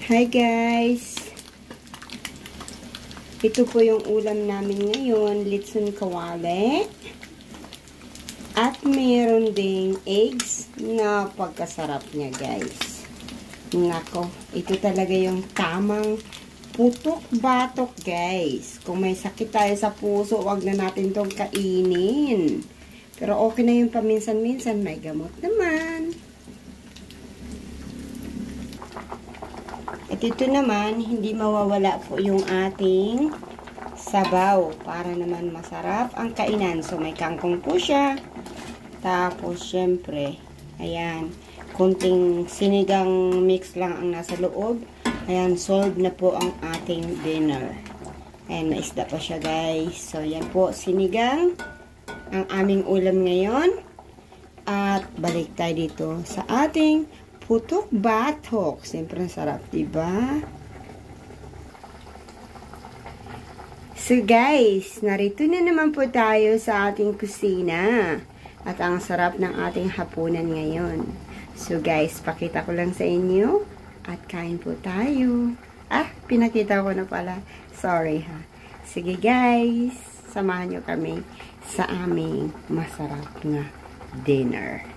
Hi guys! Ito po yung ulam namin ngayon, litson kawali. At mayroon ding eggs. Napagkasarap niya guys. Nako, ito talaga yung tamang putok-batok guys. Kung may sakit tayo sa puso, wag na natin tong kainin. Pero okay na yung paminsan-minsan, may gamot naman. At ito naman, hindi mawawala po yung ating sabaw para naman masarap ang kainan. So, may kangkong po siya. Tapos, syempre, ayan, kunting sinigang mix lang ang nasa loob. Ayan, solved na po ang ating dinner. Ayan, may isda pa siya guys. So, yan po, sinigang ang aming ulam ngayon. At balik tayo dito sa ating putok-batok. Siyempre, sarap, diba? So, guys, narito na naman po tayo sa ating kusina. At ang sarap ng ating hapunan ngayon. So, guys, pakita ko lang sa inyo. At kain po tayo. Ah, pinakita ko na pala. Sorry, ha. Sige, guys. Samahan nyo kami sa aming masarap na dinner.